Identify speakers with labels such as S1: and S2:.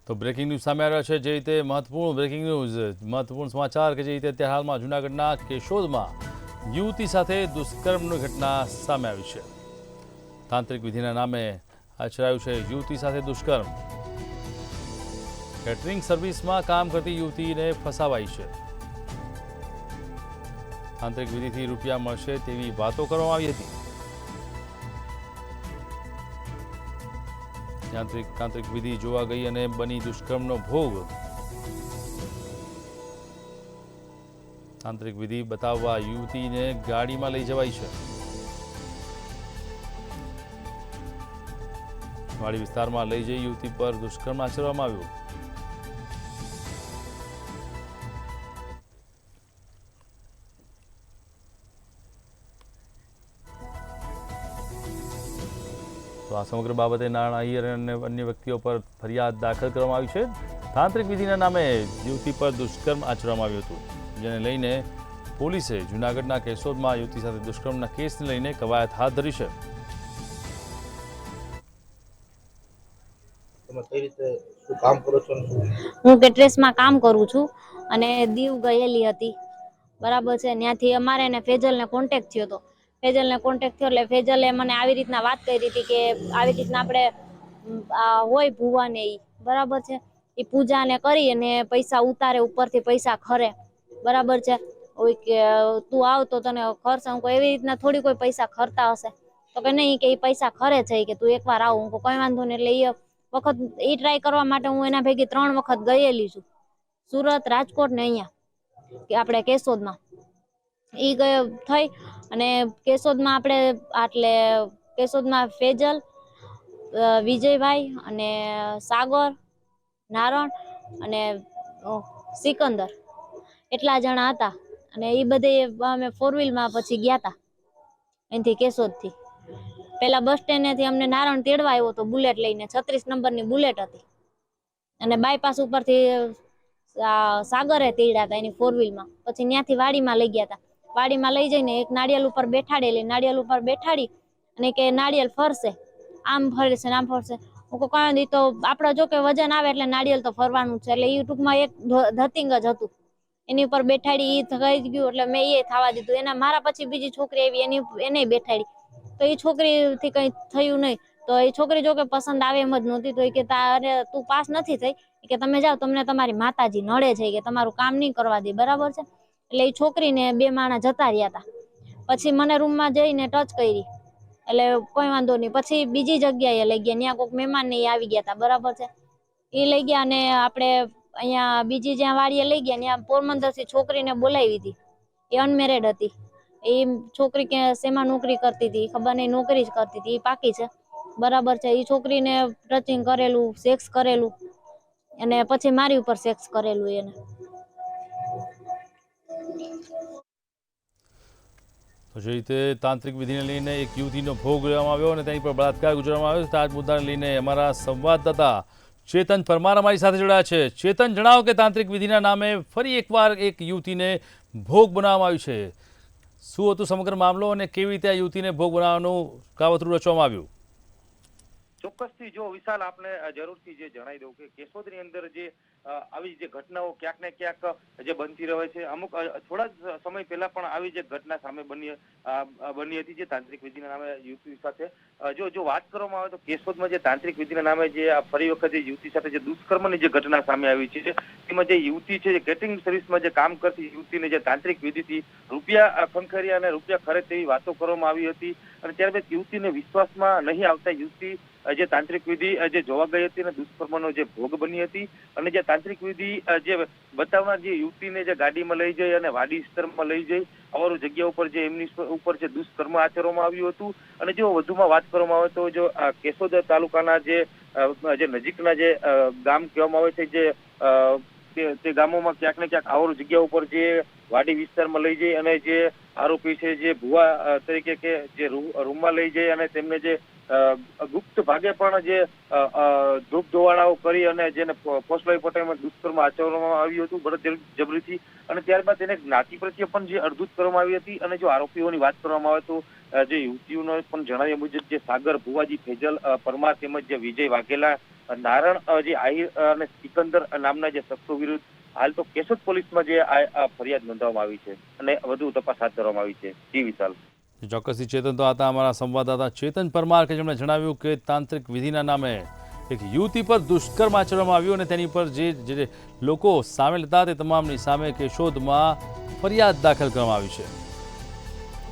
S1: તો breaking news સામે આવ્યા છે જે રીતે મહત્વપૂર્ણ બ્રેકિંગ ન્યૂઝ મહત્વપૂર્ણ સમાચાર કે જે રીતે અત્યારે હાલમાં જૂનાગઢના કેશોદમાં યુવતી સાથે દુષ્કર્મની ઘટના સામે આવી છે। તાંત્રિક વિધિના નામે આચરાયું છે યુવતી સાથે દુષ્કર્મ। કેટરિંગ સર્વિસમાં કામ કરતી યુવતીને ફસાવાઈ છે। તાંત્રિક વિધિથી રૂપિયા મળશે તેવી વાતો કરવામાં આવી હતી। તાંત્રિક વિધિ જોવા ગઈ અને બની દુષ્કર્મનો ભોગ। તાંત્રિક વિધિ બતાવવા યુવતીને ગાડીમાં લઈ જવાઈ છે। વાડી વિસ્તારમાં લઈ જઈ યુવતી પર દુષ્કર્મ આચરવામાં આવ્યું। તો આ સમગ્ર બાબતે નારાયણ અય્યર અને અન્ય વ્યક્તિઓ પર ફરિયાદ દાખલ કરવામાં આવી છે। તાંત્રિક વિધિના નામે યુવતી પર દુષ્કર્મ આચરવામાં આવ્યું હતું, જેને લઈને પોલીસે જૂનાગઢના કેશોદમાં યુવતી સાથે દુષ્કર્મના કેસને લઈને કવાયત હાથ ધરી છે।
S2: હું કેટરેસમાં કામ કરું છું અને દીવ ગયેલી હતી, બરાબર છે। ત્યાંથી અમારે એને ફેજલને કોન્ટેક્ટ થયો હતો। ફેજલને કોન્ટેક્ટ થયો એટલે ફેજલે મને આવી રીતના વાત કરી હતી કે આવી રીતના આપણે હોય ભુવાને ઈ, બરાબર છે, એ પૂજાને કરી અને પૈસા ઉતારે, ઉપરથી પૈસા ખરે, બરાબર છે। ઓય કે તું આવ તો તને ખર્ચ, હું એવી રીતના થોડી કોઈ પૈસા ખરતા હશે, તો કે નહીં કે એ પૈસા ખરે છે કે તું એકવાર આવ। હું કોઈ વાંધો નહીં। એટલે એ વખત એ ટ્રાય કરવા માટે હું એના ભેગી 3 વખત ગયેલી છું, સુરત, રાજકોટ ને અહીંયા કે આપણે કેશોદમાં ઈ ગયો થઈ। અને કેશોદમાં આપણે એટલે કેશોદમાં ફેજલ, વિજયભાઈ અને સાગર, નારણ અને સિકંદર એટલા જણા હતા। અને એ બધે અમે 4 વ્હીલમાં પછી ગયા હતા અહીંથી કેશોદથી। પેલા બસ સ્ટેન્ડેથી અમને નારણ તેડવા આવ્યો હતો બુલેટ લઈને, 36 નંબરની બુલેટ હતી, અને બાયપાસ ઉપરથી સાગરે તેડ્યા હતા એની 4 વ્હીલમાં। પછી ત્યાંથી વાડીમાં લઈ ગયા હતા। વાડીમાં લઈ જઈને એક નાળિયેર ઉપર બેઠાડેલી, નાળિયેર ઉપર બેઠાડી અને કે નાળિયેર ફરશે, આમ ફરશે આમ ફરશે। હું કહું તો આપડે જો કે વજન આવે એટલે નાળિયેર તો ફરવાનું છે। એટલે એ ટૂંકમાં એક ધતિંગ જ હતું, એની ઉપર બેઠાડી, ઈ થઈ ગયું એટલે મેં એ થવા દીધું। એના મારા પછી બીજી છોકરી આવી, એને બેઠાડી, તો એ છોકરીથી કઈ થયું નહીં। તો એ છોકરી જો કે પસંદ આવે એમ જ નહોતી, તો એ કે તારે તું પાસ નથી થઈ કે તમે જાઓ, તમને તમારી માતાજી નડે છે કે તમારું કામ નહીં કરવા દે, બરાબર છે। એટલે એ છોકરીને 2 માણસ જતા રહ્યા હતા। પછી મને રૂમમાં જઈને ટચ કરી, એટલે કોઈ વાંધો નહીં। પછી બીજી જગ્યાએ લઈ ગયા, ત્યાં કોઈક મહેમાન ને આવી ગયા હતા, બરાબર છે। એ લઈ ગયા અને આપણે અહીંયા બીજી જ્યાં વાડીએ લઈ ગયા ત્યાં પોરબંદરથી છોકરીને બોલાવી હતી, એ અનમેરેડ હતી। એ છોકરી કે શેમાં નોકરી કરતી હતી ખબર નહીં, નોકરી જ કરતી હતી, એ પાકી છે, બરાબર છે। એ છોકરીને ટચિંગ કરેલું, સેક્સ કરેલું અને પછી મારી ઉપર સેક્સ કરેલું એને।
S1: તો જે રીતે તાંત્રિક વિધિને લઈને એક યુવતીનો ભોગ લેવામાં આવ્યો અને તેની પર બળાત્કાર ગુજરવામાં આવ્યો છે, આ જ મુદ્દાને લઈને અમારા સંવાદદાતા ચેતન પરમાર અમારી સાથે જોડાયા છે। ચેતન, જણાવો કે તાંત્રિક વિધિના નામે ફરી એકવાર એક યુવતીને ભોગ બનાવવામાં આવ્યું છે, શું હતું સમગ્ર મામલો અને કેવી રીતે આ યુવતીને ભોગ બનાવવાનું કાવતરું રચવામાં આવ્યું?
S3: ચોક્કસથી જો વિશાલ આપને જરૂરથી જે જણાવી દઉં કે કેશોદની અંદર જે આવી જે ઘટનાઓ ક્યાંક ને ક્યાંક જે બનતી રહે છે, અમુક થોડા જ સમય પહેલા પણ આવી જે ઘટના સામે બની હતી જે તાંત્રિક વિધિના નામે યુવતી સાથે જો વાત કરવામાં આવે તો કેશોદમાં જે તાંત્રિક વિધિના નામે જે ફરી વખત જે યુવતી સાથે જે દુષ્કર્મની જે ઘટના સામે આવી છે, તેમાં જે યુવતી છે, જે કેટરિંગ સર્વિસમાં જે કામ કરતી યુવતીને જે તાંત્રિક વિધિથી રૂપિયા ખંખેર્યા અને રૂપિયા ખરે તેવી વાતો કરવામાં આવી હતી। અને ત્યારબાદ યુવતીને વિશ્વાસમાં નહીં આવતા યુવતી જે તાંત્રિક વિધિ જે જોવા ગઈ હતી અને દુષ્કર્મનો જે ભોગ બની હતી। અને જે તાંત્રિક વિધિ જે બતાવનાર જે યુવતીને જે ગાડીમાં લઈ જઈ અને વાડી વિસ્તારમાં લઈ જઈ અવારું જગ્યા ઉપર જે એમની ઉપર જે દુષ્કર્મ આચરવામાં આવ્યું હતું। અને જો વધુમાં વાત કરવામાં આવે તો જો કેશોદ તાલુકાના જે નજીકના જે ગામ કહેવામાં આવે છે, જે તે ગામોમાં ક્યાંક ને ક્યાંક અવારું જગ્યા ઉપર જે વાડી વિસ્તારમાં લઈ જઈ અને જે આરોપી છે જે ભુવા તરીકે કે જે રૂમમાં લઈ જઈ અને તેમને જે ગુપ્ત ભાગે પણ જે ધૂપ ધોવાડાઓ કરી અને જેને પોસ્ટલાઈ પટાઈમાં દુષ્કર્મ આચરવામાં આવ્યું હતું બળજબરીથી। અને ત્યારબાદ તેને જ્ઞાતિ પ્રત્યે પણ જે અડધૂત કરવામાં આવી હતી। અને જો આરોપીઓની વાત કરવામાં આવે તો જે યુવતીઓનો પણ જણાવ્યા મુજબ જે સાગર ભુવાજી, ફેજલ પરમાર તેમજ જે વિજય વાઘેલા, નારણ જે આહિર અને સિકંદર નામના જે શખ્સો વિરુદ્ધ હાલ તો કેશોદ પોલીસમાં જે આ ફરિયાદ નોંધવામાં આવી છે અને વધુ તપાસ હાથ ધરવામાં આવી છે. જી વિશાલ.
S1: ચોક્કસથી ચેતન તો હતા અમારા સંવાદદાતા ચેતન પરમાર, કે જેમણે જણાવ્યું કે તાંત્રિક વિધિના નામે એક યુવતી પર દુષ્કર્મ આચરવામાં આવ્યું અને તેની પર જે લોકો સામેલ હતા તે તમામની સામે કેશોદમાં ફરિયાદ દાખલ કરવામાં આવી છે.